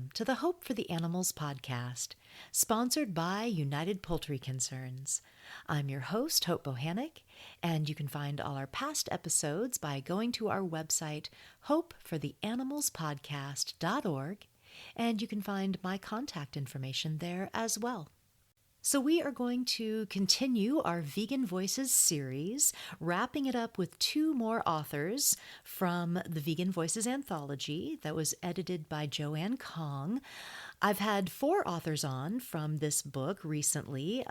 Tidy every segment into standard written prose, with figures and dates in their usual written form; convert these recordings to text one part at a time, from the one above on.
Welcome to the Hope for the Animals podcast, sponsored by United Poultry Concerns. I'm your host, Hope Bohannic, and you can find all our past episodes by going to our website, hopefortheanimalspodcast.org, and you can find my contact information there as well. So we are going to continue our Vegan Voices series, wrapping it up with two more authors from the Vegan Voices anthology that was edited by Joanne Kong. I've had 4 authors on from this book recently,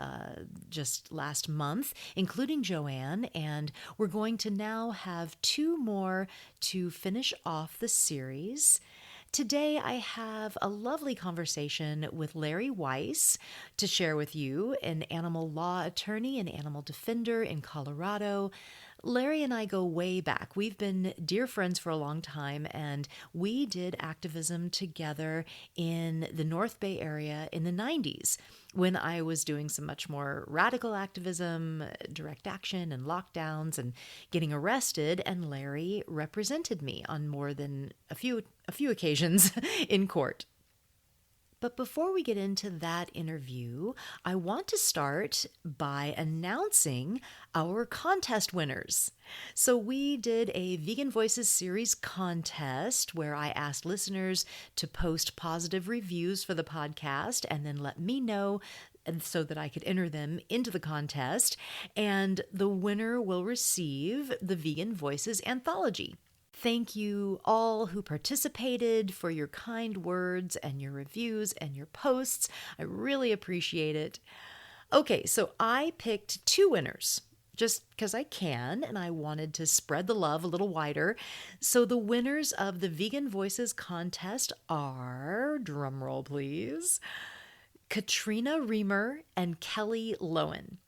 just last month, including Joanne, and we're going to now have 2 more to finish off the series. Today, I have a lovely conversation with Larry Weiss to share with you, an animal law attorney and animal defender in Colorado. Larry and I go way back. We've been dear friends for a long time, and we did activism together in the North Bay area in the 90s when I was doing some much more radical activism, direct action and lockdowns and getting arrested, and Larry represented me on more than a few occasions in court. But before we get into that interview, I want to start by announcing our contest winners. So we did a Vegan Voices series contest where I asked listeners to post positive reviews for the podcast and then let me know so that I could enter them into the contest. And the winner will receive the Vegan Voices anthology. Thank you all who participated for your kind words and your reviews and your posts. I really appreciate it. Okay, so I picked 2 winners just because I can, and I wanted to spread the love a little wider. So the winners of the Vegan Voices contest are, drumroll please, Katrina Reamer and Kelly Lowen.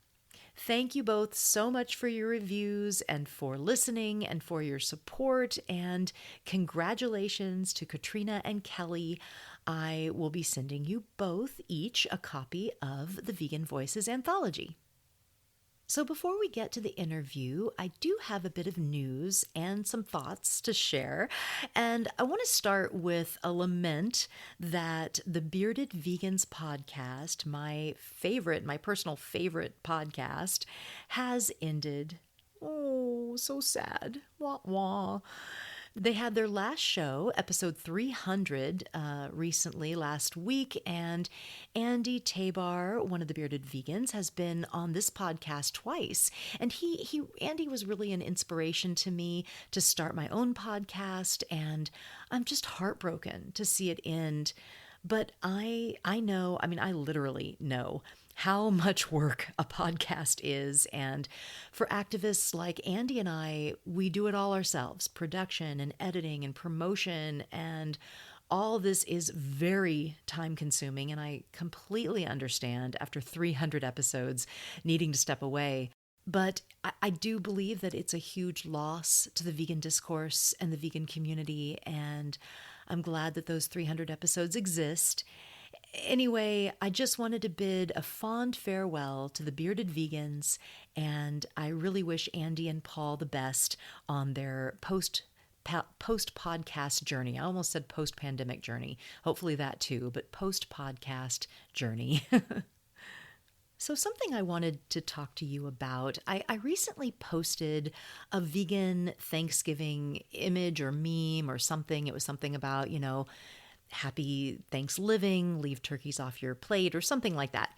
Thank you both so much for your reviews and for listening and for your support, and congratulations to Katrina and Kelly. I will be sending you both each a copy of the Vegan Voices anthology. So before we get to the interview, I do have a bit of news and some thoughts to share. And I want to start with a lament that the Bearded Vegans podcast, my personal favorite podcast, has ended. Oh, so sad. Wah, wah. They had their last show, episode 300, recently, last week, and Andy Tabar, one of the Bearded Vegans, has been on this podcast twice. And Andy was really an inspiration to me to start my own podcast, and I'm just heartbroken to see it end. But I literally know how much work a podcast is. And for activists like Andy and I, we do it all ourselves, production and editing and promotion. And all this is very time consuming. And I completely understand after 300 episodes needing to step away. But I do believe that it's a huge loss to the vegan discourse and the vegan community. And I'm glad that those 300 episodes exist. Anyway, I just wanted to bid a fond farewell to the Bearded Vegans, and I really wish Andy and Paul the best on their post-podcast journey. I almost said post-pandemic journey. Hopefully that too, but post-podcast journey. So something I wanted to talk to you about, I recently posted a vegan Thanksgiving image or meme or something. It was something about, happy Thanksgiving, leave turkeys off your plate, or something like that.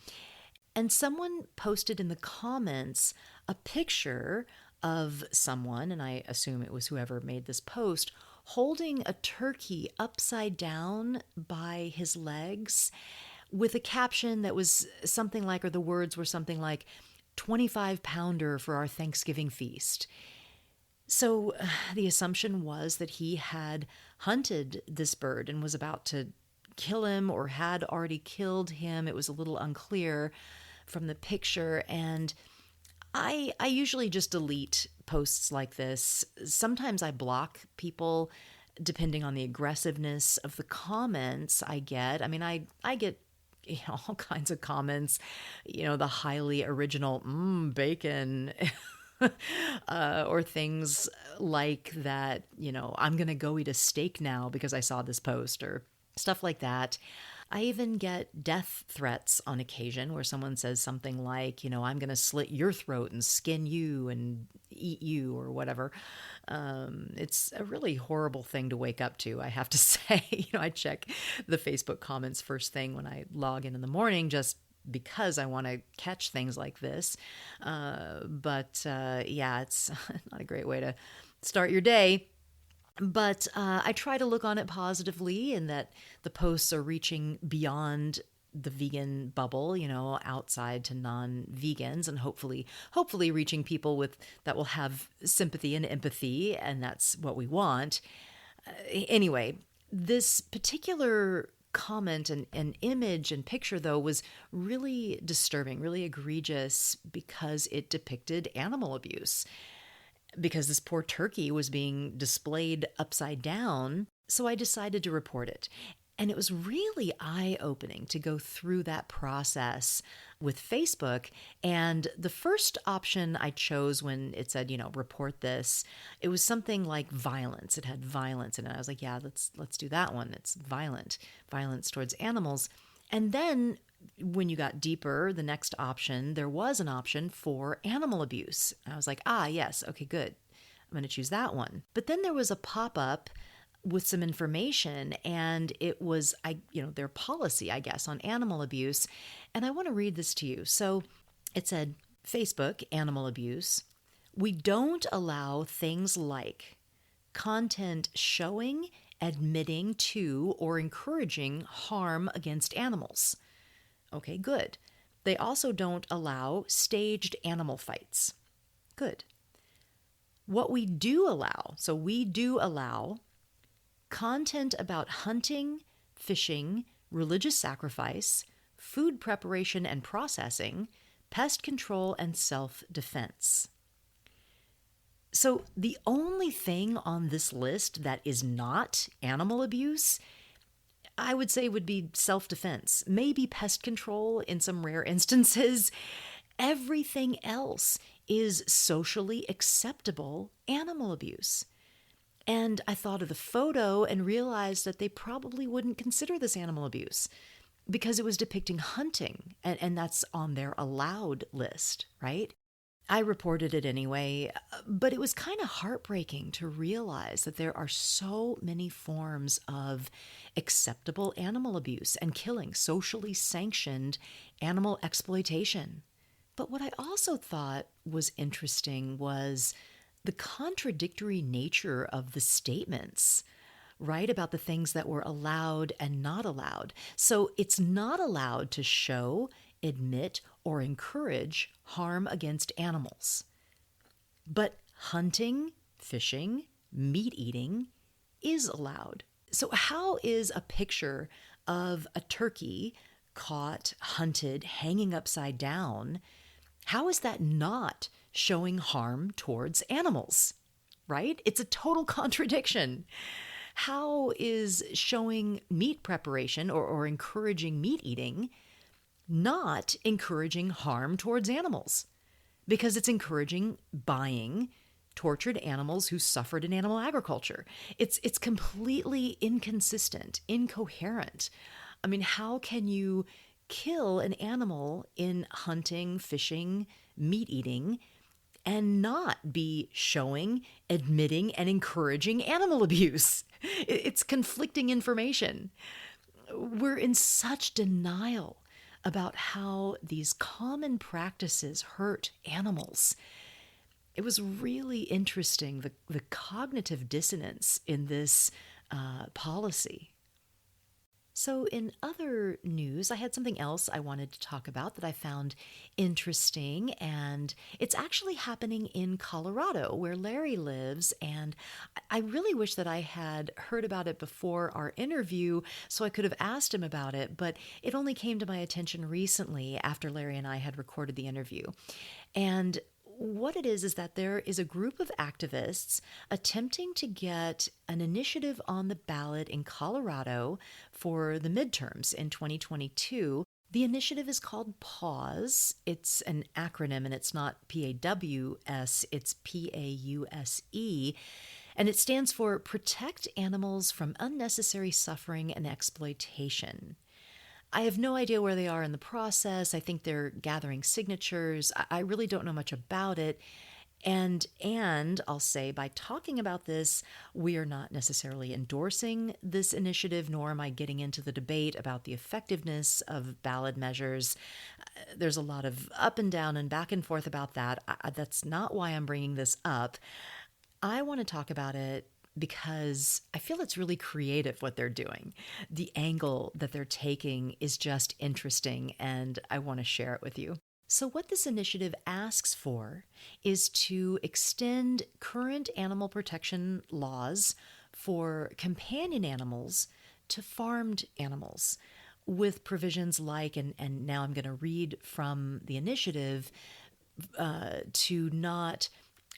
And someone posted in the comments a picture of someone, and I assume it was whoever made this post, holding a turkey upside down by his legs with a caption that was something like, or the words were something like, 25-pounder for our Thanksgiving feast. So the assumption was that he had hunted this bird and was about to kill him or had already killed him. It was a little unclear from the picture. And I usually just delete posts like this. Sometimes I block people depending on the aggressiveness of the comments I get. I mean, I get all kinds of comments, the highly original, bacon, or things like that, I'm going to go eat a steak now because I saw this post, or stuff like that. I even get death threats on occasion where someone says something like, I'm going to slit your throat and skin you and eat you or whatever. It's a really horrible thing to wake up to, I have to say. I check the Facebook comments first thing when I log in the morning just because I want to catch things like this. But yeah, it's not a great way to start your day. But I try to look on it positively in that the posts are reaching beyond the vegan bubble, outside to non-vegans, and hopefully reaching people with that will have sympathy and empathy, and that's what we want. Anyway, this particular comment and image and picture, though, was really disturbing, really egregious, because it depicted animal abuse, because this poor turkey was being displayed upside down. So I decided to report it. And it was really eye-opening to go through that process with Facebook. And the first option I chose when it said, report this, it was something like violence. It had violence in it. I was like, yeah, let's do that one. It's violence towards animals. And then when you got deeper, the next option, there was an option for animal abuse. I was like, yes, okay, good. I'm going to choose that one. But then there was a pop-up with some information, and it was their policy, I guess, on animal abuse. And I want to read this to you. So it said, Facebook, animal abuse. We don't allow things like content showing, admitting to, or encouraging harm against animals. Okay, good. They also don't allow staged animal fights. Good. What we do allow, so we do allow content about hunting, fishing, religious sacrifice, food preparation and processing, pest control, and self-defense. So the only thing on this list that is not animal abuse, I would say, would be self-defense, maybe pest control in some rare instances. Everything else is socially acceptable animal abuse. And I thought of the photo and realized that they probably wouldn't consider this animal abuse because it was depicting hunting, and that's on their allowed list, right? I reported it anyway, but it was kind of heartbreaking to realize that there are so many forms of acceptable animal abuse and killing, socially sanctioned animal exploitation. But what I also thought was interesting was the contradictory nature of the statements, right, about the things that were allowed and not allowed. So it's not allowed to show, admit, or encourage harm against animals. But hunting, fishing, meat eating is allowed. So how is a picture of a turkey caught, hunted, hanging upside down, how is that not showing harm towards animals, right? It's a total contradiction. How is showing meat preparation or encouraging meat eating not encouraging harm towards animals? Because it's encouraging buying tortured animals who suffered in animal agriculture. It's completely inconsistent, incoherent. I mean, how can you kill an animal in hunting, fishing, meat eating, and not be showing, admitting, and encouraging animal abuse? It's conflicting information. We're in such denial about how these common practices hurt animals. It was really interesting, the cognitive dissonance in this policy. So in other news, I had something else I wanted to talk about that I found interesting, and it's actually happening in Colorado, where Larry lives, and I really wish that I had heard about it before our interview so I could have asked him about it, but it only came to my attention recently after Larry and I had recorded the interview. And what it is that there is a group of activists attempting to get an initiative on the ballot in Colorado for the midterms in 2022. The initiative is called PAWS. It's an acronym, and it's not PAWS, it's PAUSE. And it stands for Protect Animals from Unnecessary Suffering and Exploitation. I have no idea where they are in the process. I think they're gathering signatures. I really don't know much about it. And I'll say, by talking about this, we are not necessarily endorsing this initiative, nor am I getting into the debate about the effectiveness of ballot measures. There's a lot of up and down and back and forth about that. That's not why I'm bringing this up. I want to talk about it because I feel it's really creative what they're doing. The angle that they're taking is just interesting, and I want to share it with you. So, what this initiative asks for is to extend current animal protection laws for companion animals to farmed animals, with provisions like, and now I'm going to read from the initiative, to not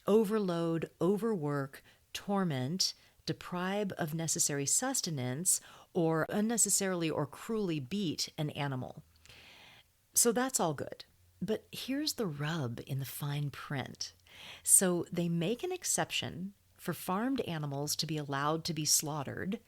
overload, overwork, torment, deprive of necessary sustenance, or unnecessarily or cruelly beat an animal. So that's all good. But here's the rub in the fine print. So they make an exception for farmed animals to be allowed to be slaughtered,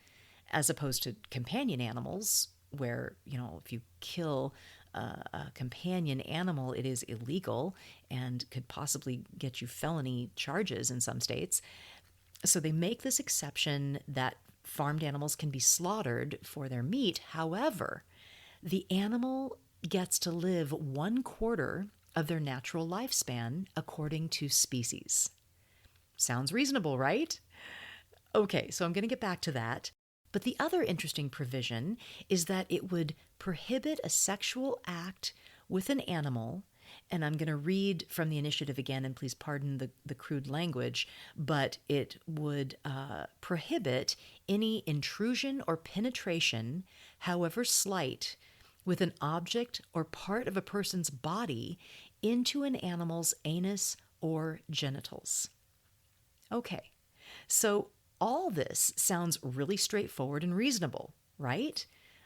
as opposed to companion animals, where, if you kill a companion animal, it is illegal and could possibly get you felony charges in some states. So they make this exception that farmed animals can be slaughtered for their meat. However, the animal gets to live 1/4 of their natural lifespan according to species. Sounds reasonable, right? Okay, so I'm going to get back to that. But the other interesting provision is that it would prohibit a sexual act with an animal. And I'm going to read from the initiative again, and please pardon the crude language, but it would prohibit any intrusion or penetration, however slight, with an object or part of a person's body into an animal's anus or genitals. Okay, so all this sounds really straightforward and reasonable, right?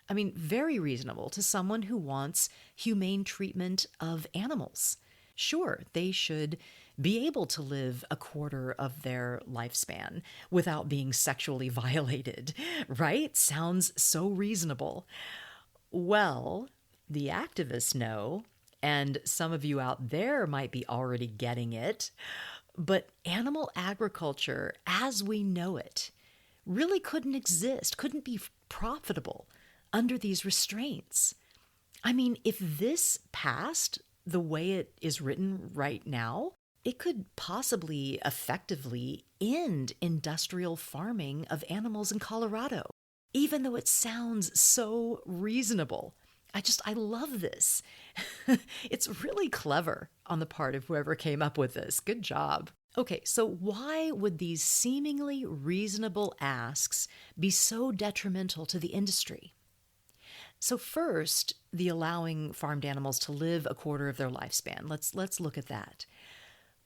I mean, very reasonable to someone who wants humane treatment of animals. Sure, they should be able to live 1/4 of their lifespan without being sexually violated, right? Sounds so reasonable. Well, the activists know, and some of you out there might be already getting it, but animal agriculture, as we know it, really couldn't exist, couldn't be profitable under these restraints. I mean, if this passed the way it is written right now, it could possibly effectively end industrial farming of animals in Colorado, even though it sounds so reasonable. I love this. It's really clever on the part of whoever came up with this. Good job. Okay, so why would these seemingly reasonable asks be so detrimental to the industry? So first, the allowing farmed animals to live 1/4 of their lifespan. Let's look at that.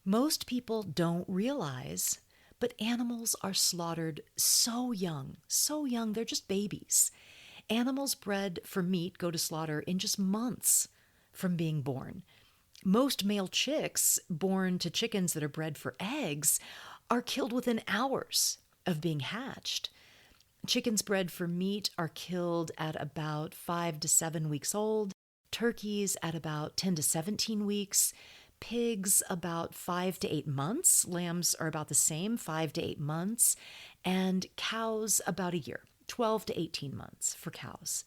Most people don't realize, but animals are slaughtered so young, they're just babies. Animals bred for meat go to slaughter in just months from being born. Most male chicks born to chickens that are bred for eggs are killed within hours of being hatched. Chickens bred for meat are killed at about 5 to 7 weeks old, turkeys at about 10 to 17 weeks, pigs about 5 to 8 months, lambs are about the same, 5 to 8 months, and cows about a year, 12 to 18 months for cows.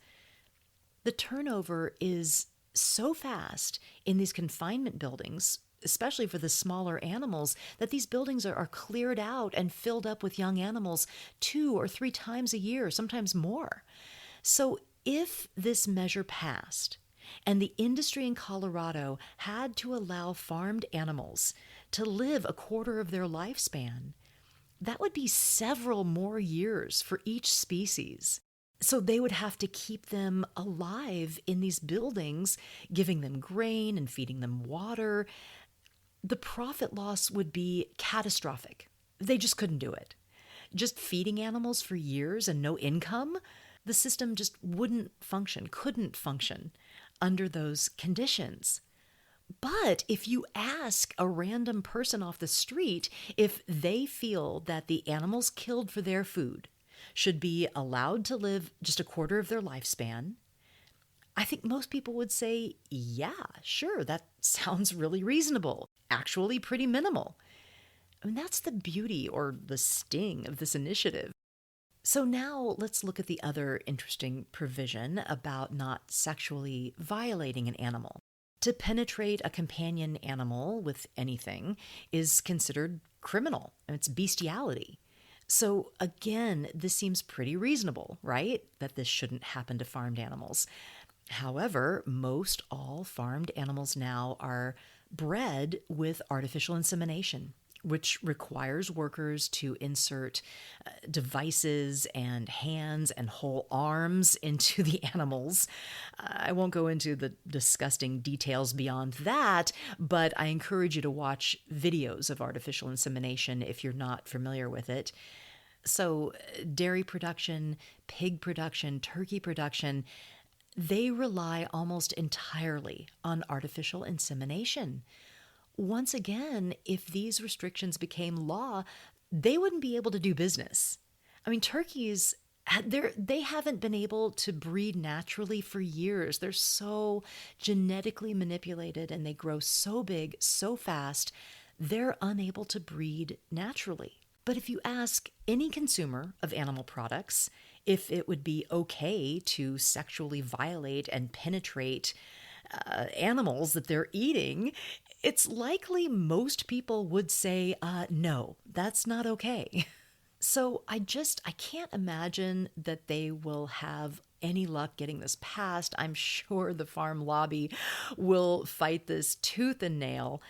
The turnover is so fast in these confinement buildings, especially for the smaller animals, that these buildings are cleared out and filled up with young animals 2 or 3 times a year, sometimes more. So if this measure passed and the industry in Colorado had to allow farmed animals to live 1/4 of their lifespan, that would be several more years for each species. So they would have to keep them alive in these buildings, giving them grain and feeding them water. The profit loss would be catastrophic. They just couldn't do it. Just feeding animals for years and no income, the system just couldn't function under those conditions. But if you ask a random person off the street if they feel that the animals killed for their food should be allowed to live just a quarter of their lifespan, I think most people would say, yeah, sure, that sounds really reasonable, actually pretty minimal. I mean, that's the beauty or the sting of this initiative. So now let's look at the other interesting provision about not sexually violating an animal. To penetrate a companion animal with anything is considered criminal, and it's bestiality. So again, this seems pretty reasonable, right? That this shouldn't happen to farmed animals. However, most all farmed animals now are bred with artificial insemination, which requires workers to insert devices and hands and whole arms into the animals. I won't go into the disgusting details beyond that, but I encourage you to watch videos of artificial insemination if you're not familiar with it. So, dairy production, pig production, turkey production, they rely almost entirely on artificial insemination. Once again, if these restrictions became law, they wouldn't be able to do business. I mean, turkeys, they haven't been able to breed naturally for years. They're so genetically manipulated and they grow so big so fast, they're unable to breed naturally. But if you ask any consumer of animal products if it would be okay to sexually violate and penetrate animals that they're eating, it's likely most people would say, no, that's not okay. So I can't imagine that they will have any luck getting this passed. I'm sure the farm lobby will fight this tooth and nail.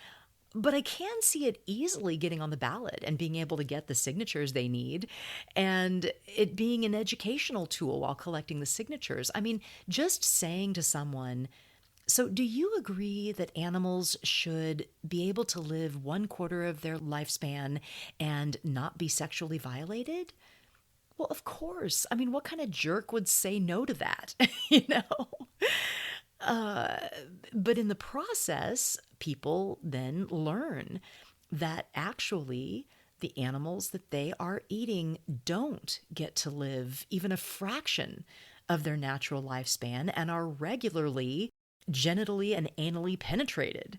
But I can see it easily getting on the ballot and being able to get the signatures they need and it being an educational tool while collecting the signatures. I mean, just saying to someone, so do you agree that animals should be able to live one quarter of their lifespan and not be sexually violated? Well, of course. I mean, what kind of jerk would say no to that? you know? Uh, but in the process, people then learn that actually the animals that they are eating don't get to live even a fraction of their natural lifespan and are regularly genitally and anally penetrated.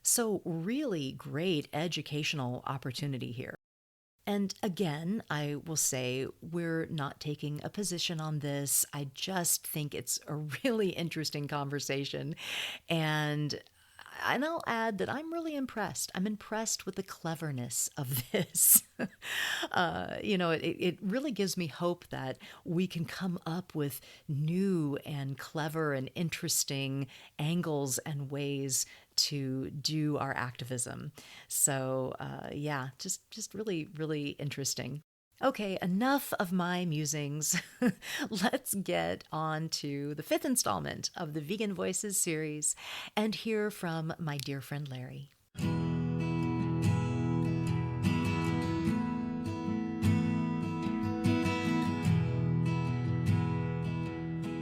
So, really great educational opportunity here. And again, I will say we're not taking a position on this. I just think it's a really interesting conversation. And I'll add that I'm really impressed. I'm impressed with the cleverness of this. It really gives me hope that we can come up with new and clever and interesting angles and ways to do our activism. So, yeah, just really, really interesting. Okay, enough of my musings. Let's get on to the fifth installment of the Vegan Voices series and hear from my dear friend Larry.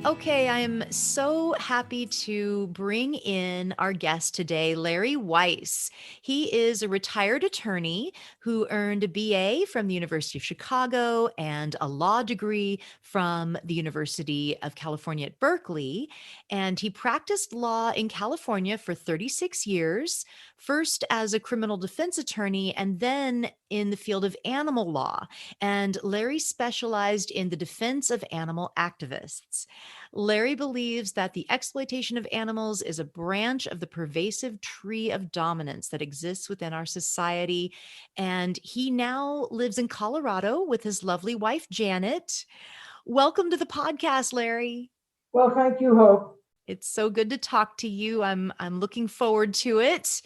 Okay, I'm so happy to bring in our guest today, Larry Weiss. He is a retired attorney who earned a BA from the University of Chicago and a law degree from the University of California at Berkeley. And he practiced law in California for 36 years, first as a criminal defense attorney and then in the field of animal law. And Larry specialized in the defense of animal activists. Larry believes that the exploitation of animals is a branch of the pervasive tree of dominance that exists within our society. And he now lives in Colorado with his lovely wife, Janet. Welcome to the podcast, Larry. Well, thank you, Hope. It's so good to talk to you. I'm looking forward to it.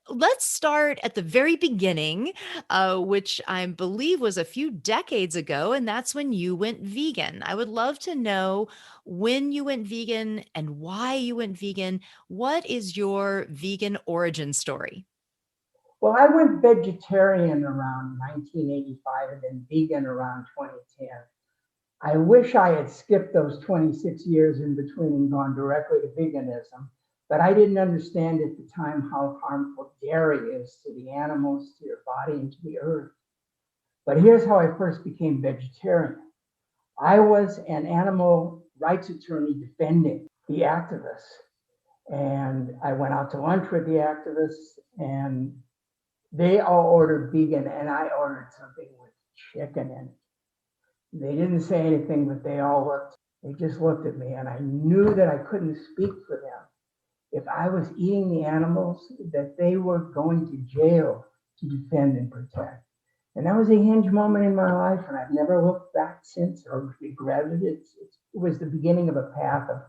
Let's start at the very beginning, which I believe was a few decades ago, and that's when you went vegan. I would love to know when you went vegan and why you went vegan. What is your vegan origin story? Well, I went vegetarian around 1985 and then vegan around 2010. I wish I had skipped those 26 years in between and gone directly to veganism, But I didn't understand at the time how harmful dairy is to the animals, to your body, and to the earth. But here's how I first became vegetarian. I was an animal rights attorney defending the activists. And I went out to lunch with the activists, and they all ordered vegan, and I ordered something with chicken in it. They didn't say anything, but they just looked at me, and I knew that I couldn't speak for them. If I was eating the animals, that they were going to jail to defend and protect. And that was a hinge moment in my life, and I've never looked back since or regretted it. It was the beginning of a path of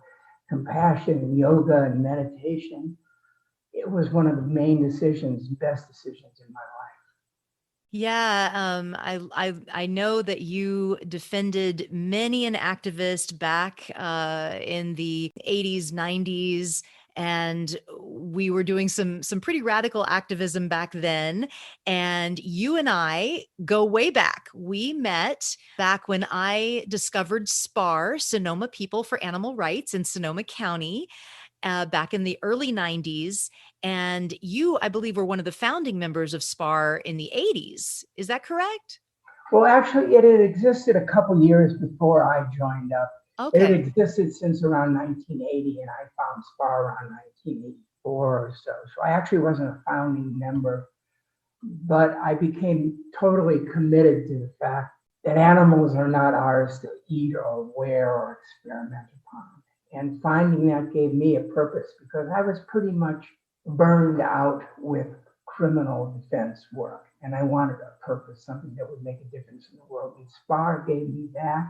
compassion and yoga and meditation. It was one of the main decisions, best decisions in my life. Yeah, I know that you defended many an activist back in the 80s, 90s, and we were doing some pretty radical activism back then. And you and I go way back. We met back when I discovered SPAR, Sonoma People for Animal Rights in Sonoma County, back in the early 90s. And you, I believe, were one of the founding members of SPAR in the 80s. Is that correct? Well, actually, it had existed a couple years before I joined up. It had Okay. existed since around 1980, and I found SPAR around 1984 or so. So I actually wasn't a founding member, but I became totally committed to the fact that animals are not ours to eat or wear or experiment upon. And finding that gave me a purpose because I was pretty much burned out with criminal defense work. And I wanted a purpose, something that would make a difference in the world. And SPAR gave me that,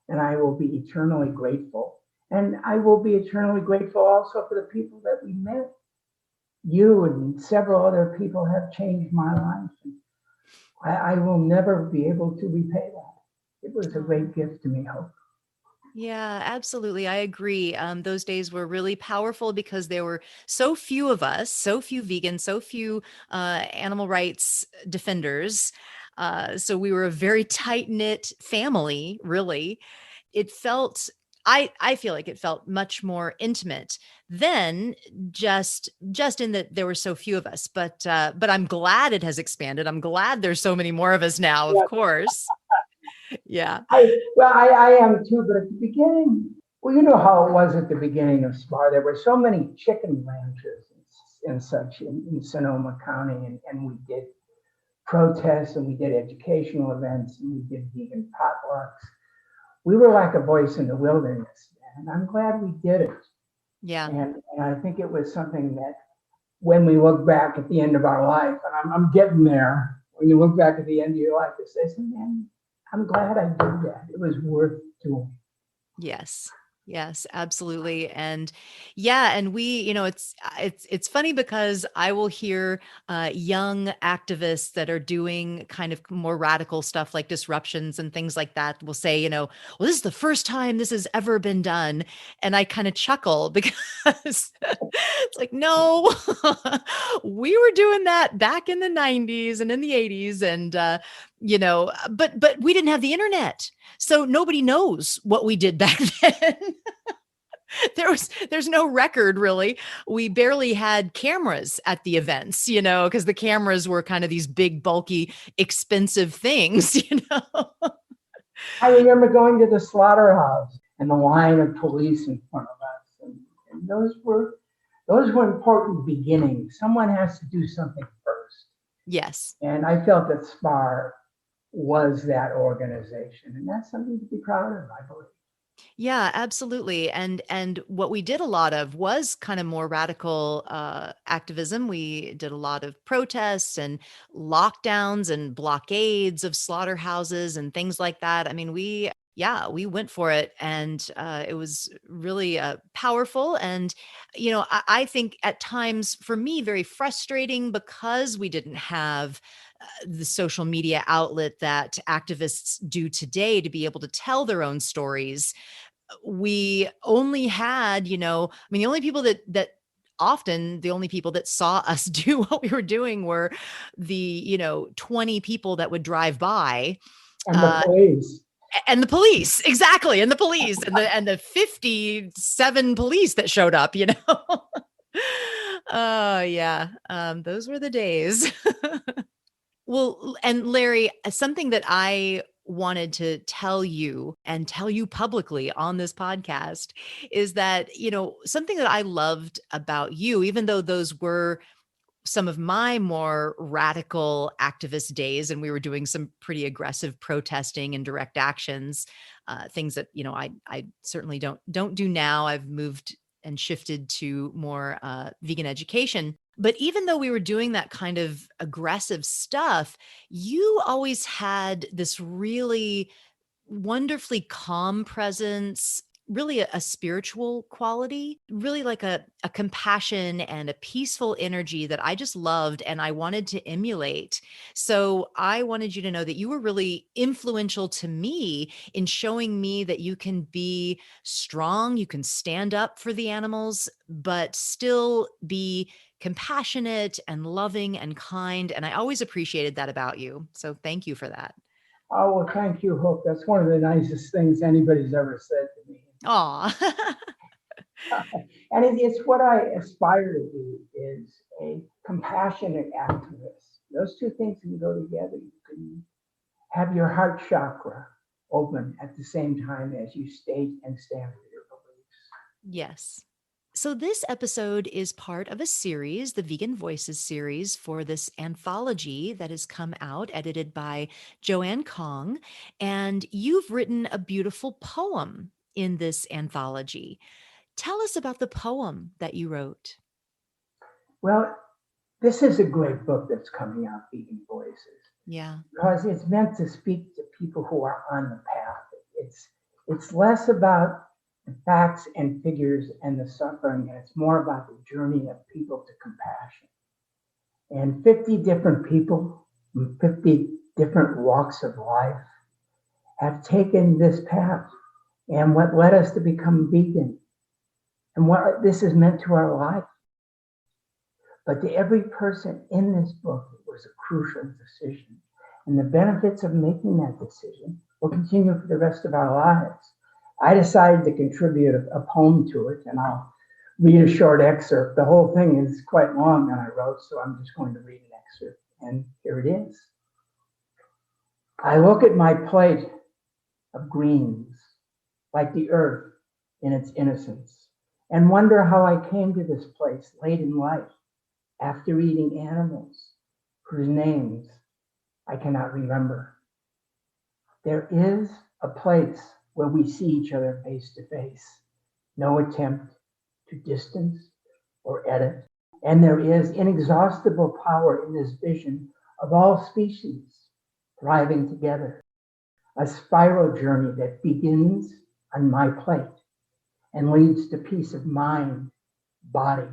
and I will be eternally grateful. And I will be eternally grateful also for the people that we met. You and several other people have changed my life. And I will never be able to repay that. It was a Oh. great gift to me, Hope. Yeah, absolutely. I agree. Those days were really powerful because there were so few of us, so few vegans, so few animal rights defenders. So we were a very tight knit family, really. It felt, I feel like it felt much more intimate than just in that there were so few of us. But I'm glad it has expanded. I'm glad there's so many more of us now, of Yeah, course. Yeah. I am too, but at the beginning, well, you know how it was at the beginning of SPAR. There were so many chicken ranchers and such in Sonoma County, and we did protests and we did educational events and we did vegan potlucks. We were like a voice in the wilderness, and I'm glad we did it. Yeah. And I think it was something that when we look back at the end of our life, and I'm getting there, when you look back at the end of your life, you say, man, I'm glad I did that. It was worth doing. Yes. Yes, absolutely. And yeah, and we, it's funny because I will hear young activists that are doing kind of more radical stuff like disruptions and things like that will say, well, this is the first time this has ever been done. And I kind of chuckle because it's like, no, we were doing that back in the 90s and in the 80s. And but we didn't have the internet. So nobody knows what we did back then. There's no record really. We barely had cameras at the events, because the cameras were kind of these big, bulky, expensive things, I remember going to the slaughterhouse and the line of police in front of us. And those were important beginnings. Someone has to do something first. Yes. And I felt that SPAR was that organization. And that's something to be proud of, I believe. Yeah, absolutely. And what we did a lot of was kind of more radical activism. We did a lot of protests and lockdowns and blockades of slaughterhouses and things like that. I mean, we went for it, and it was really powerful. And I think at times for me very frustrating because we didn't have the social media outlet that activists do today to be able to tell their own stories. We only had, I mean, the only people that often the only people that saw us do what we were doing were the, 20 people that would drive by, And the uh, police. and the police, exactly, and the police, and the 57 police that showed up. Oh, yeah. Those were the days. Well, and Larry, something that I wanted to tell you and tell you publicly on this podcast is that, something that I loved about you, even though those were some of my more radical activist days, and we were doing some pretty aggressive protesting and direct actions, things that I certainly don't do now. I've moved and shifted to more vegan education. But even though we were doing that kind of aggressive stuff, you always had this really wonderfully calm presence, really a spiritual quality, really like a compassion and a peaceful energy that I just loved and I wanted to emulate. So I wanted you to know that you were really influential to me in showing me that you can be strong, you can stand up for the animals, but still be compassionate and loving and kind. And I always appreciated that about you. So thank you for that. Oh, well, thank you, Hope. That's one of the nicest things anybody's ever said to me. Aw. And it's what I aspire to be, is a compassionate activist. Those two things can go together. You can have your heart chakra open at the same time as you state and stand for your beliefs. Yes. So, this episode is part of a series, the Vegan Voices series, for this anthology that has come out, edited by Joanne Kong. And you've written a beautiful poem in this anthology. Tell us about the poem that you wrote. Well, this is a great book that's coming out, Vegan Voices, Yeah. because it's meant to speak to people who are on the path. It's less about the facts and figures and the suffering, and it's more about the journey of people to compassion. And 50 different people from 50 different walks of life have taken this path, and what led us to become vegan and what this has meant to our life. But to every person in this book, it was a crucial decision. And the benefits of making that decision will continue for the rest of our lives. I decided to contribute a poem to it, and I'll read a short excerpt. The whole thing is quite long that I wrote, so I'm just going to read an excerpt. And here it is. I look at my plate of greens, like the earth in its innocence, and wonder how I came to this place late in life after eating animals whose names I cannot remember. There is a place where we see each other face to face, no attempt to distance or edit. And there is inexhaustible power in this vision of all species thriving together, a spiral journey that begins on my plate and leads to peace of mind, body,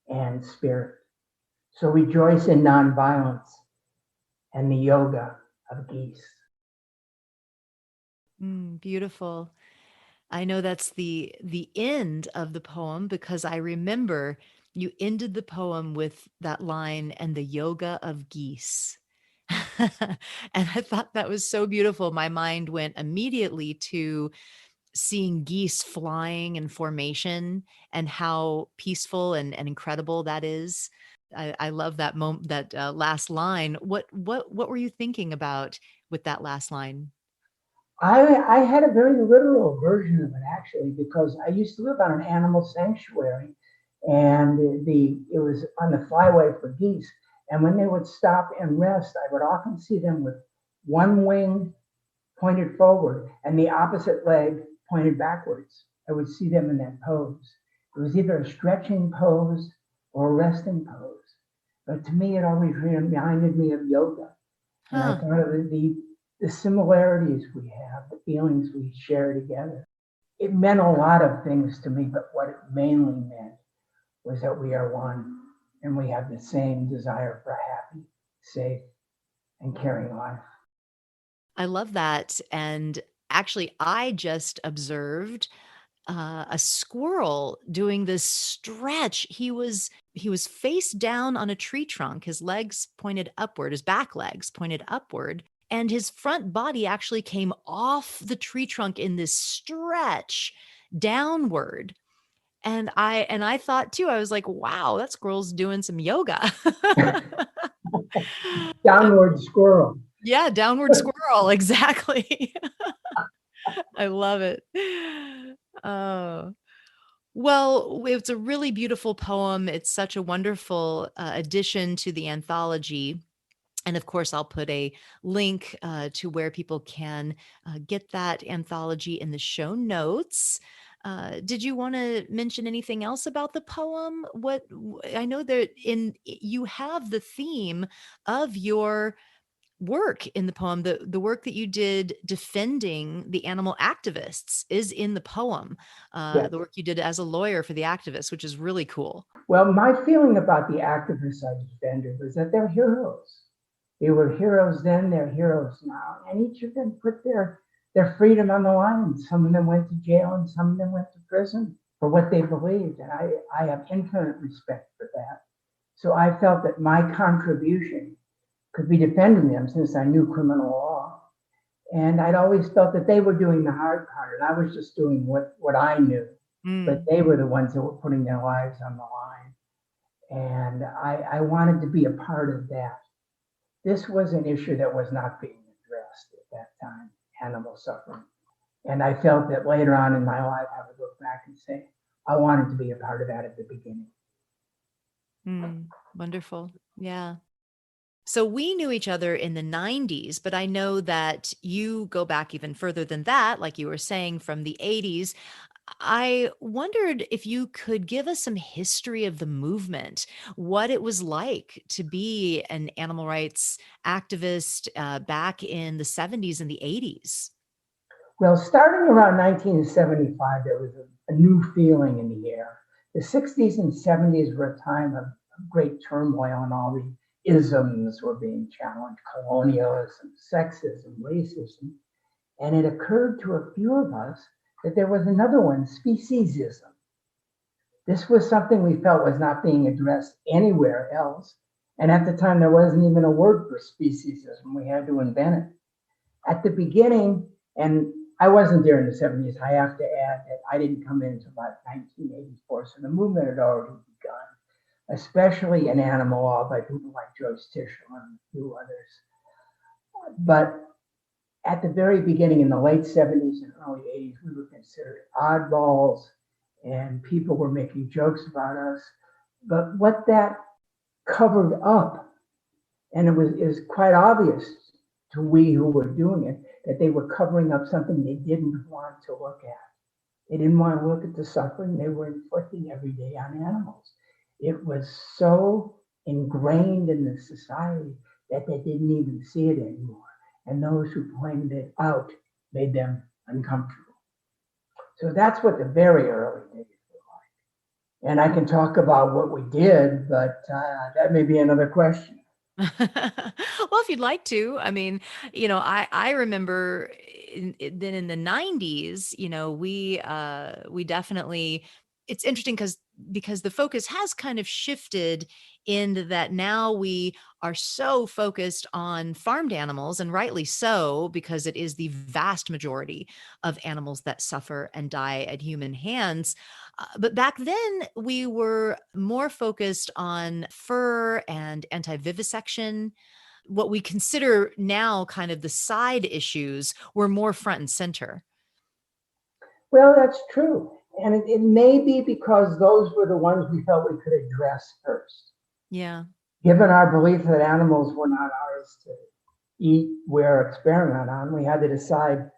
and spirit. So rejoice in nonviolence and the yoga of geese. Beautiful. I know that's the end of the poem because I remember you ended the poem with that line, "and the yoga of geese." And I thought that was so beautiful. My mind went immediately to seeing geese flying in formation and how peaceful and incredible that is. I love that moment, that last line. What were you thinking about with that last line? I had a very literal version of it actually, because I used to live on an animal sanctuary, and it was on the flyway for geese. And when they would stop and rest, I would often see them with one wing pointed forward and the opposite leg pointed backwards. I would see them in that pose. It was either a stretching pose or a resting pose. But to me, it always reminded me of yoga. And I Huh. thought of the similarities we have, the feelings we share together. It meant a lot of things to me, but what it mainly meant was that we are one and we have the same desire for a happy, safe, and caring life. I love that. And actually, I just observed a squirrel doing this stretch. He was face down on a tree trunk, his legs pointed upward, his back legs pointed upward, and his front body actually came off the tree trunk in this stretch downward. And I thought too, I was like, wow, that squirrel's doing some yoga. Downward squirrel. Yeah, downward squirrel, exactly. I love it. Oh. Well, it's a really beautiful poem. It's such a wonderful addition to the anthology. And of course, I'll put a link to where people can get that anthology in the show notes. Did you want to mention anything else about the poem? I know that you have the theme of your work in the poem. The work that you did defending the animal activists is in the poem. Yes. The work you did as a lawyer for the activists, which is really cool. Well, my feeling about the activists I defended was that they're heroes. They were heroes then, they're heroes now. And each of them put their freedom on the line. Some of them went to jail and some of them went to prison for what they believed. And I have infinite respect for that. So I felt that my contribution could be defending them since I knew criminal law. And I'd always felt that they were doing the hard part and I was just doing what I knew. But Mm, they were the ones that were putting their lives on the line. And I wanted to be a part of that. This was an issue that was not being addressed at that time, animal suffering. And I felt that later on in my life, I would look back and say, I wanted to be a part of that at the beginning. wonderful. Yeah. So we knew each other in the 90s, but I know that you go back even further than that, like you were saying, from the 80s. I wondered if you could give us some history of the movement, what it was like to be an animal rights activist back in the 70s and the 80s. Well, starting around 1975, there was a new feeling in the air. The 60s and 70s were a time of great turmoil, and all the isms were being challenged: colonialism, sexism, racism. And it occurred to a few of us that there was another one, speciesism. This was something we felt was not being addressed anywhere else. And at the time, there wasn't even a word for speciesism. We had to invent it. At the beginning, and I wasn't there in the 70s, I have to add that I didn't come in until about 1984, so the movement had already begun, especially in animal law by people like Joyce Tishel and a few others. But at the very beginning, in the late 70s and early 80s, we were considered oddballs and people were making jokes about us. But what that covered up, and is quite obvious to we who were doing it, that they were covering up something they didn't want to look at. They didn't want to look at the suffering they were inflicting every day on animals. It was so ingrained in the society that they didn't even see it anymore. And those who pointed it out made them uncomfortable. So that's what the very early days were like. And I can talk about what we did, but that may be another question. Well, if you'd like to, I mean, I remember then in the 90s, we definitely, it's interesting because the focus has kind of shifted in that now we are so focused on farmed animals, and rightly so, because it is the vast majority of animals that suffer and die at human hands. But back then, we were more focused on fur and anti-vivisection. What we consider now kind of the side issues were more front and center. Well, that's true. And it may be because those were the ones we felt we could address first. Yeah. Given our belief that animals were not ours to eat, wear, experiment on, we had to decide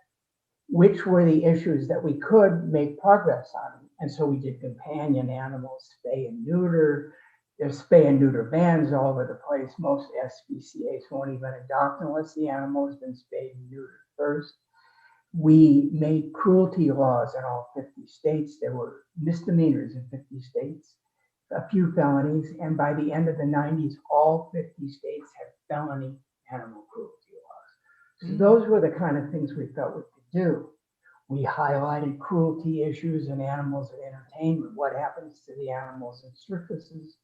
which were the issues that we could make progress on. And so we did companion animals, spay and neuter. There's spay and neuter bans all over the place. Most SPCAs won't even adopt unless the animal has been spayed and neutered first. We made cruelty laws in all 50 states. There were misdemeanors in 50 states, a few felonies, and by the end of the 90s, all 50 states had felony animal cruelty laws. So those were the kind of things we felt we could do. We highlighted cruelty issues in animals in entertainment. What happens to the animals in circuses?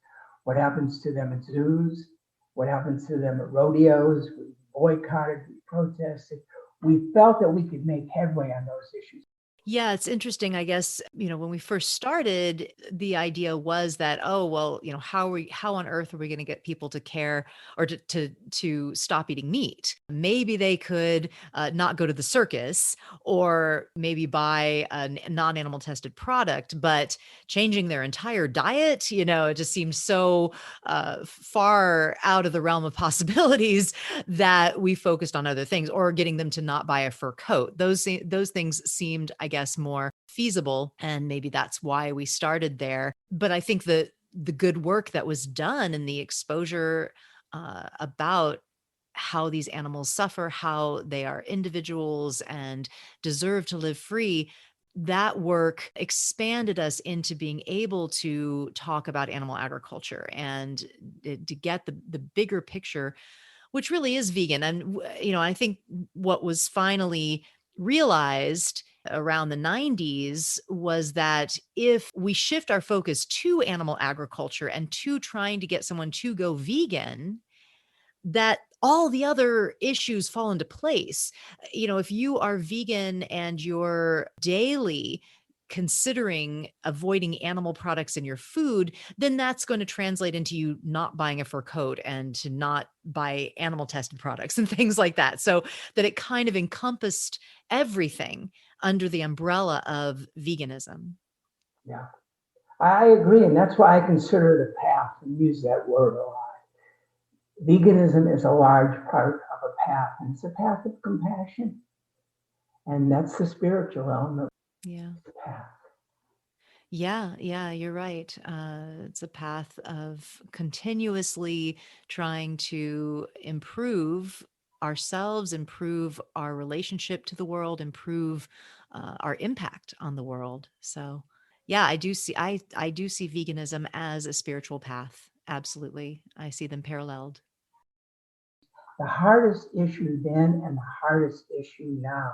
What happens to them in zoos? What happens to them at rodeos? We boycotted, we protested. We felt that we could make headway on those issues. Yeah, it's interesting. I guess, when we first started, the idea was that, oh, well, how on earth are we going to get people to care or to stop eating meat? Maybe they could not go to the circus or maybe buy a non-animal tested product, but changing their entire diet, it just seems so far out of the realm of possibilities that we focused on other things or getting them to not buy a fur coat. Those things seemed, I guess, more feasible, and maybe that's why we started there. But I think the good work that was done and the exposure about how these animals suffer, how they are individuals and deserve to live free, that work expanded us into being able to talk about animal agriculture and to get the bigger picture, which really is vegan. And, I think what was finally realized around the 90s was that if we shift our focus to animal agriculture and to trying to get someone to go vegan, that all the other issues fall into place. If you are vegan and you're daily considering avoiding animal products in your food, then that's going to translate into you not buying a fur coat and to not buy animal tested products and things like that. So that it kind of encompassed everything under the umbrella of veganism. Yeah, I agree. And that's why I consider it a path and use that word a lot. Veganism is a large part of a path, and it's a path of compassion. And that's the spiritual element of Yeah. the path. Yeah, you're right. It's a path of continuously trying to improve ourselves, improve our relationship to the world, improve our impact on the world. So, yeah, I do see veganism as a spiritual path. Absolutely, I see them paralleled. The hardest issue then and the hardest issue now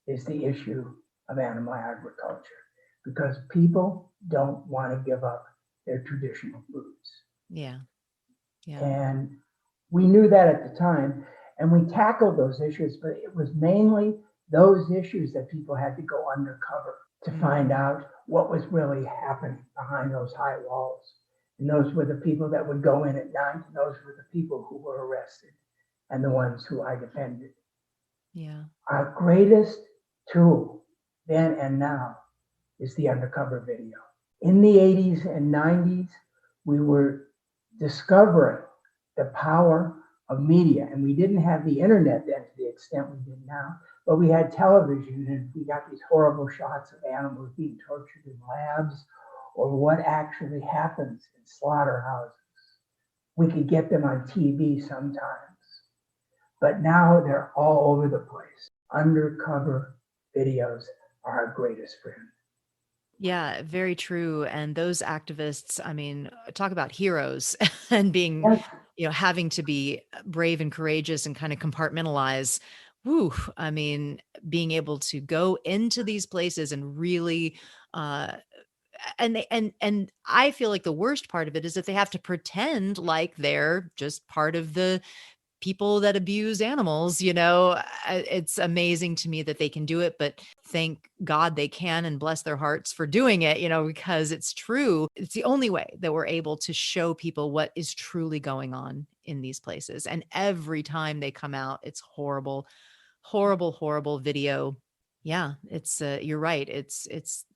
is the issue of animal agriculture because people don't want to give up their traditional foods. Yeah, yeah. And we knew that at the time, and we tackled those issues, but it was mainly those issues that people had to go undercover to find Mm, out what was really happening behind those high walls. And those were the people that would go in at night, and those were the people who were arrested and the ones who I defended. yeah. Our greatest tool then and now is the undercover video. In the 80s and 90s, we were discovering the power of media. And we didn't have the internet then to the extent we did now, but we had television and we got these horrible shots of animals being tortured in labs or what actually happens in slaughterhouses. We could get them on TV sometimes, but now they're all over the place. Undercover videos are our greatest friend. Yeah, very true. And those activists, I mean, talk about heroes and being, Yes, having to be brave and courageous and kind of compartmentalize. Woo, I mean, being able to go into these places and really uh and I feel like the worst part of it is that they have to pretend like they're just part of the people that abuse animals, it's amazing to me that they can do it, but thank God they can and bless their hearts for doing it, because it's true. It's the only way that we're able to show people what is truly going on in these places. And every time they come out, it's horrible, horrible, horrible video. Yeah, it's you're right. It's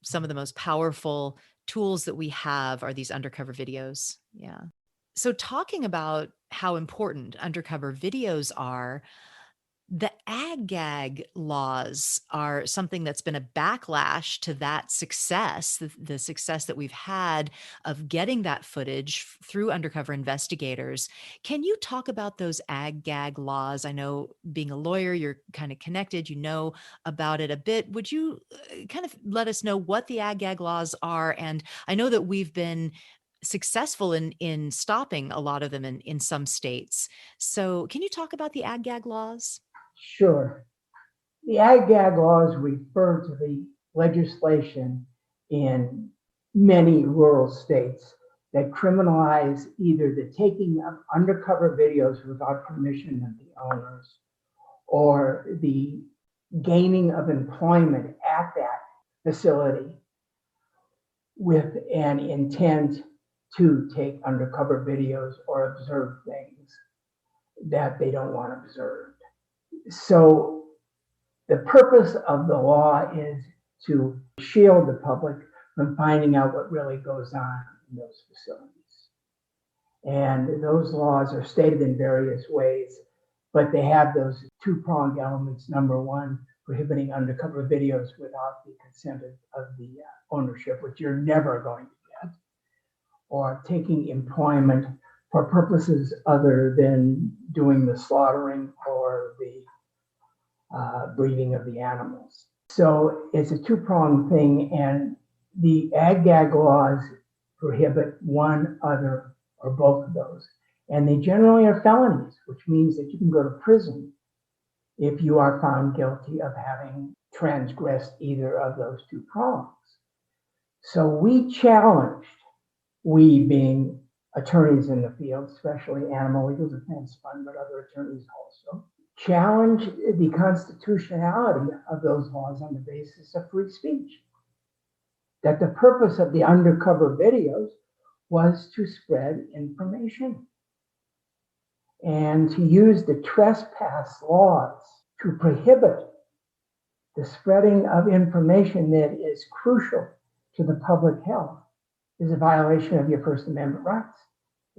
some of the most powerful tools that we have are these undercover videos. Yeah. So, talking about how important undercover videos are, the ag gag laws are something that's been a backlash to that success, the success that we've had of getting that footage through undercover investigators. Can you talk about those ag gag laws? I know being a lawyer, you're kind of connected, you know about it a bit. Would you kind of let us know what the ag gag laws are? And I know that we've been successful in stopping a lot of them in some states. So, can you talk about the ag gag laws? sure. The ag-gag laws refer to the legislation in many rural states that criminalize either the taking of undercover videos without permission of the owners or the gaining of employment at that facility with an intent to take undercover videos or observe things that they don't want observed. So the purpose of the law is to shield the public from finding out what really goes on in those facilities. And those laws are stated in various ways, but they have those two-pronged elements. Number one, prohibiting undercover videos without the consent of the ownership, which you're never going to get, or taking employment for purposes other than doing the slaughtering or the breeding of the animals. So it's a two-pronged thing, and the ag-gag laws prohibit one, other, or both of those. And they generally are felonies, which means that you can go to prison if you are found guilty of having transgressed either of those two prongs. So we challenged, we being attorneys in the field, especially Animal Legal Defense Fund, but other attorneys also, challenge the constitutionality of those laws on the basis of free speech. That the purpose of the undercover videos was to spread information and to use the trespass laws to prohibit the spreading of information that is crucial to the public health is a violation of your First Amendment rights.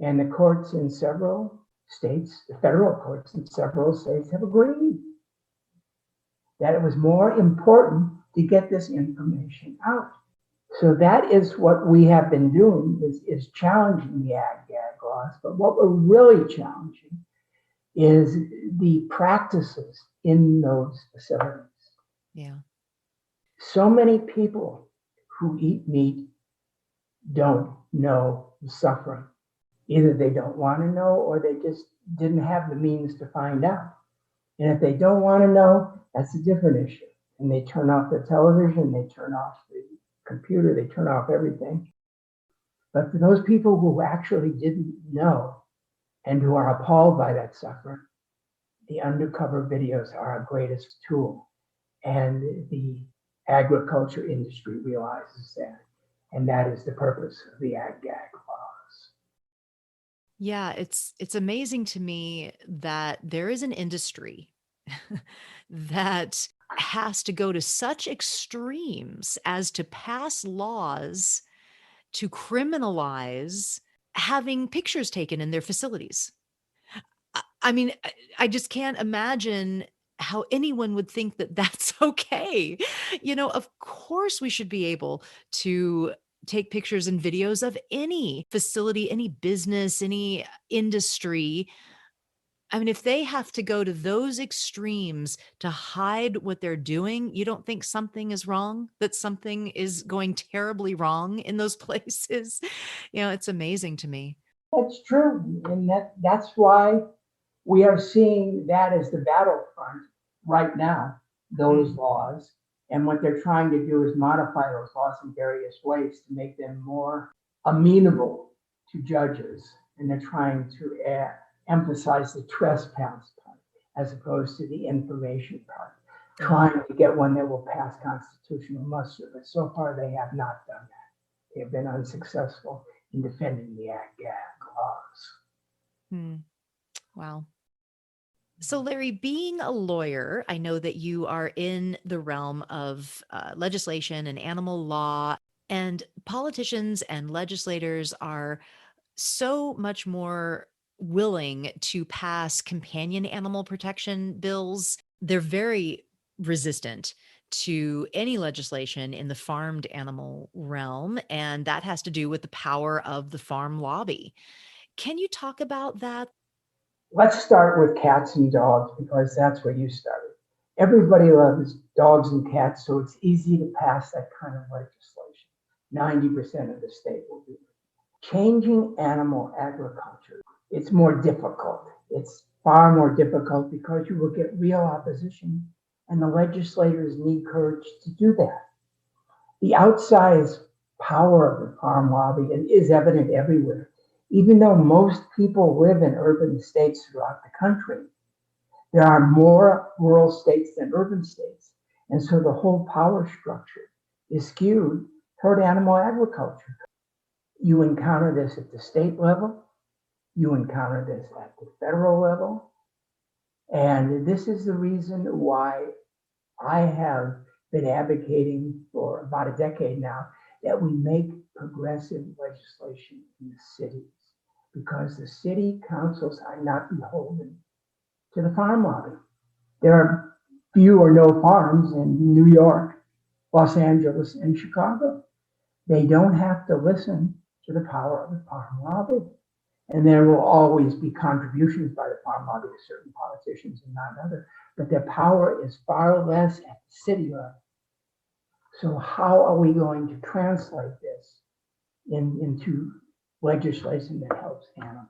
And the courts in several states, the federal courts in several states have agreed that it was more important to get this information out. So that is what we have been doing, is challenging the ag-gag laws. But what we're really challenging is the practices in those facilities. Yeah. So many people who eat meat don't know the suffering. Either they don't want to know or they just didn't have the means to find out. And if they don't want to know, that's a different issue. And they turn off the television, they turn off the computer, they turn off everything. But for those people who actually didn't know and who are appalled by that suffering, the undercover videos are our greatest tool. And the agriculture industry realizes that. And that is the purpose of the ag-gag laws. Yeah, it's amazing to me that there is an industry that has to go to such extremes as to pass laws to criminalize having pictures taken in their facilities. I mean, I just can't imagine how anyone would think that that's okay. Of course we should be able to take pictures and videos of any facility, any business, any industry. I mean, if they have to go to those extremes to hide what they're doing, you don't think something is wrong, that something is going terribly wrong in those places? It's amazing to me. That's true. And that's why we are seeing that as the battlefront right now, those laws. And what they're trying to do is modify those laws in various ways to make them more amenable to judges. And they're trying to emphasize the trespass part as opposed to the information part, trying to get one that will pass constitutional muster. But so far, they have not done that. They have been unsuccessful in defending the ag-gag laws. Wow. So, Larry, being a lawyer, I know that you are in the realm of legislation and animal law, and politicians and legislators are so much more willing to pass companion animal protection bills. They're very resistant to any legislation in the farmed animal realm, and that has to do with the power of the farm lobby. Can you talk about that? Let's start with cats and dogs because that's where you started. Everybody loves dogs and cats, so it's easy to pass that kind of legislation. 90% of the state will do it. Changing animal agriculture, it's more difficult. It's far more difficult because you will get real opposition, and the legislators need courage to do that. The outsized power of the farm lobby is evident everywhere. Even though most people live in urban states throughout the country, there are more rural states than urban states. And so the whole power structure is skewed toward animal agriculture. You encounter this at the state level, you encounter this at the federal level, and this is the reason why I have been advocating for about a decade now that we make progressive legislation in the cities, because the city councils are not beholden to the farm lobby. There are few or no farms in New York, Los Angeles, and Chicago. They don't have to listen to the power of the farm lobby. And there will always be contributions by the farm lobby to certain politicians and not others, but their power is far less at the city level. So how are we going to translate this into legislation that helps animals?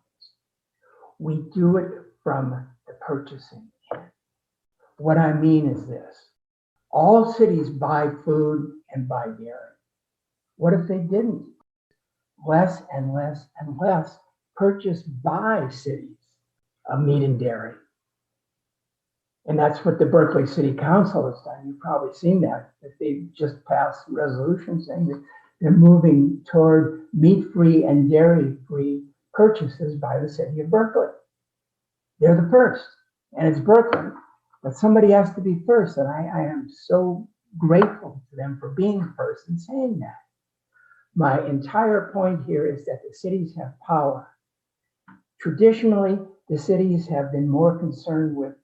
We do it from the purchasing end. What I mean is this: all cities buy food and buy dairy. What if they didn't? Less and less and less purchased by cities of meat and dairy. And that's what the Berkeley City Council has done. You've probably seen that they've just passed a resolution saying that they're moving toward meat-free and dairy-free purchases by the city of Berkeley. They're the first, and it's Berkeley, but somebody has to be first, and I am so grateful to them for being first and saying that. My entire point here is that the cities have power. Traditionally, the cities have been more concerned with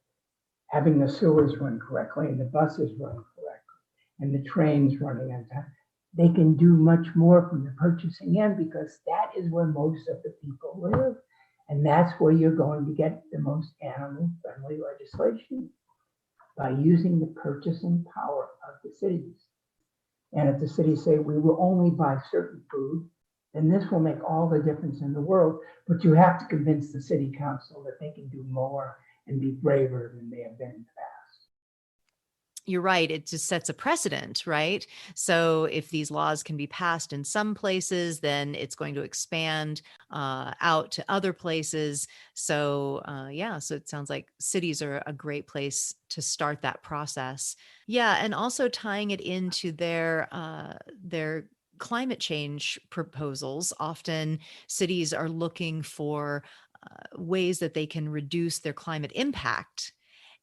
having the sewers run correctly and the buses run correctly and the trains running on time. They can do much more from the purchasing end because that is where most of the people live. And that's where you're going to get the most animal-friendly legislation, by using the purchasing power of the cities. And if the cities say we will only buy certain food, then this will make all the difference in the world. But you have to convince the city council that they can do more and be braver than they have been in the past. You're right. It just sets a precedent, right? So if these laws can be passed in some places, then it's going to expand out to other places. So yeah, so it sounds like cities are a great place to start that process. Yeah, and also tying it into their climate change proposals. Often cities are looking for ways that they can reduce their climate impact,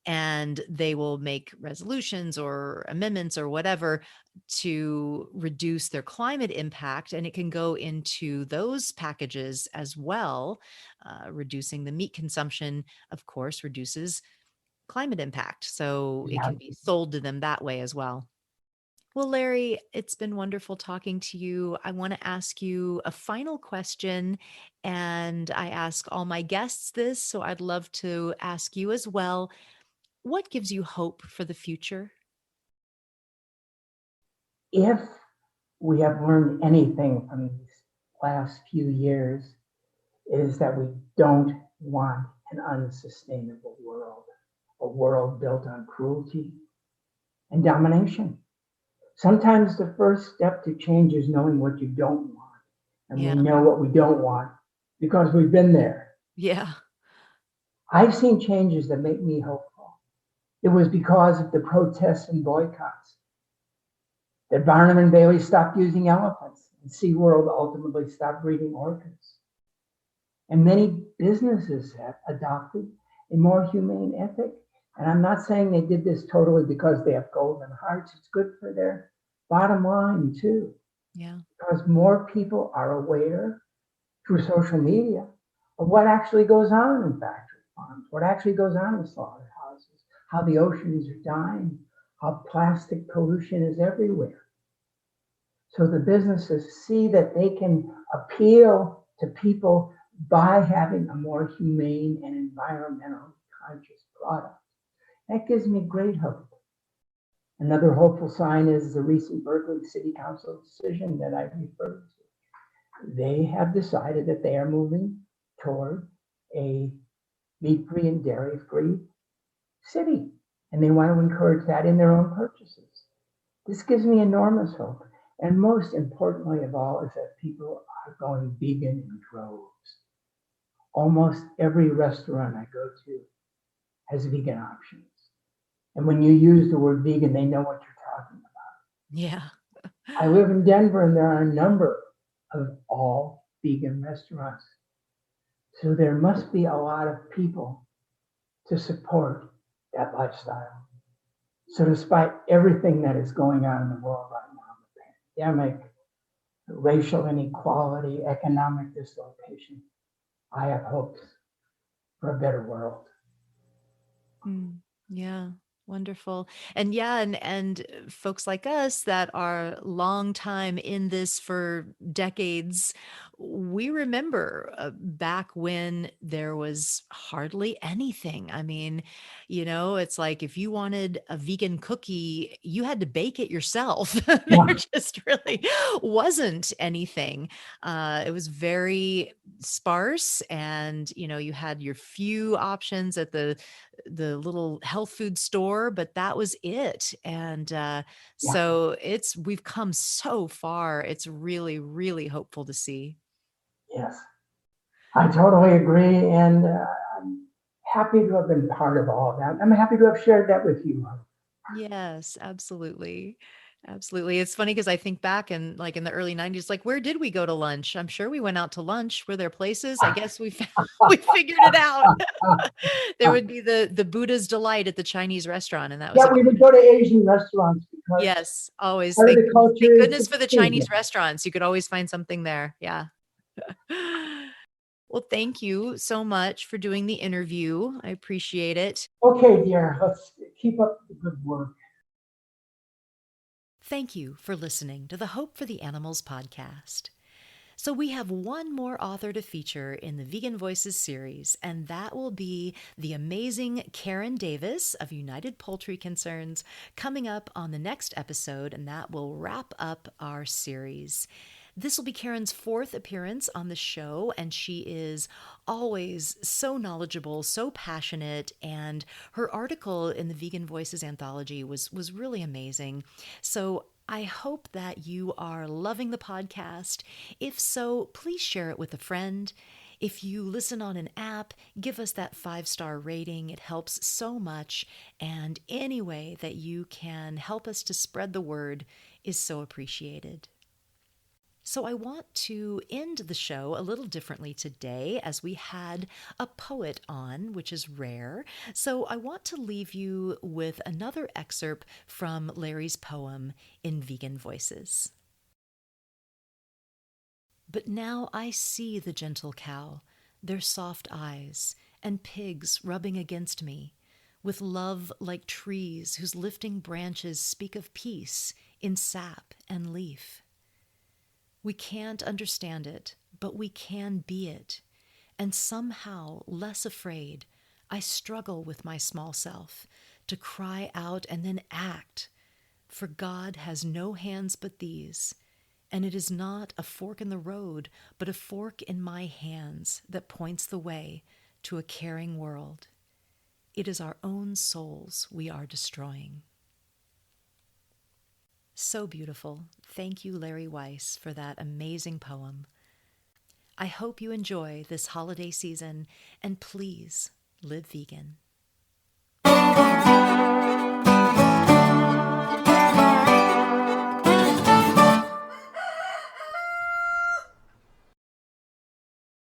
and they will make resolutions or amendments or whatever to reduce their climate impact. And it can go into those packages as well. Reducing the meat consumption, of course, reduces climate impact. So it Yeah. can be sold to them that way as well. Well, Larry, it's been wonderful talking to you. I want to ask you a final question, and I ask all my guests this, so I'd love to ask you as well. What gives you hope for the future? If we have learned anything from these last few years, is that we don't want an unsustainable world, a world built on cruelty and domination. Sometimes the first step to change is knowing what you don't want. And we Yeah. know what we don't want because we've been there. Yeah. I've seen changes that make me hopeful. It was because of the protests and boycotts that Barnum and Bailey stopped using elephants and SeaWorld ultimately stopped breeding orcas. And many businesses have adopted a more humane ethic. And I'm not saying they did this totally because they have golden hearts. It's good for their bottom line too, Yeah. because more people are aware through social media of what actually goes on in factory farms, what actually goes on in slaughterhouses, how the oceans are dying, how plastic pollution is everywhere. So the businesses see that they can appeal to people by having a more humane and environmentally conscious product. That gives me great hope. Another hopeful sign is the recent Berkeley City Council decision that I referred to. They have decided that they are moving toward a meat-free and dairy-free city, and they want to encourage that in their own purchases. This gives me enormous hope. And most importantly of all is that people are going vegan in droves. Almost every restaurant I go to has vegan options. And when you use the word vegan, they know what you're talking about. Yeah. I live in Denver and there are a number of all vegan restaurants. So there must be a lot of people to support that lifestyle. So despite everything that is going on in the world right now, the pandemic, racial inequality, economic dislocation, I have hopes for a better world. Mm, yeah, wonderful. And yeah, and folks like us that are long time in this for decades, we remember back when there was hardly anything. I mean, it's like if you wanted a vegan cookie, you had to bake it yourself. There Yeah, just really wasn't anything. It was very sparse, and you had your few options at the little health food store, but that was it. And yeah, so we've come so far. It's really, really hopeful to see. yes. I totally agree. And I'm happy to have been part of all of that. I'm happy to have shared that with you. Yes, absolutely. Absolutely. It's funny because I think back and like in the early 90s, like where did we go to lunch? I'm sure we went out to lunch. Were there places? I guess we figured it out. There would be the Buddha's Delight at the Chinese restaurant, and that was Yeah, we about would it. go to Asian restaurants because Yes, always. part of Thank the culture thank is goodness to for the be Chinese vegan. restaurants. You could always find something there. Yeah. Well, thank you so much for doing the interview. I appreciate it. Okay, dear, let's keep up the good work. Thank you for listening to the Hope for the Animals podcast. So, we have one more author to feature in the Vegan Voices series, and that will be the amazing Karen Davis of United Poultry Concerns coming up on the next episode, and that will wrap up our series. This will be Karen's fourth appearance on the show, and she is always so knowledgeable, so passionate, and her article in the Vegan Voices anthology was really amazing. So I hope that you are loving the podcast. If so, please share it with a friend. If you listen on an app, give us that 5-star rating. It helps so much. And any way that you can help us to spread the word is so appreciated. So, I want to end the show a little differently today as we had a poet on, which is rare. So, I want to leave you with another excerpt from Larry's poem in Vegan Voices. But now I see the gentle cow, their soft eyes, and pigs rubbing against me, with love like trees whose lifting branches speak of peace in sap and leaf. We can't understand it, but we can be it. And somehow, less afraid, I struggle with my small self to cry out and then act. For God has no hands but these, and it is not a fork in the road, but a fork in my hands that points the way to a caring world. It is our own souls we are destroying. So beautiful. Thank you, Larry Weiss, for that amazing poem. I hope you enjoy this holiday season, and please live vegan.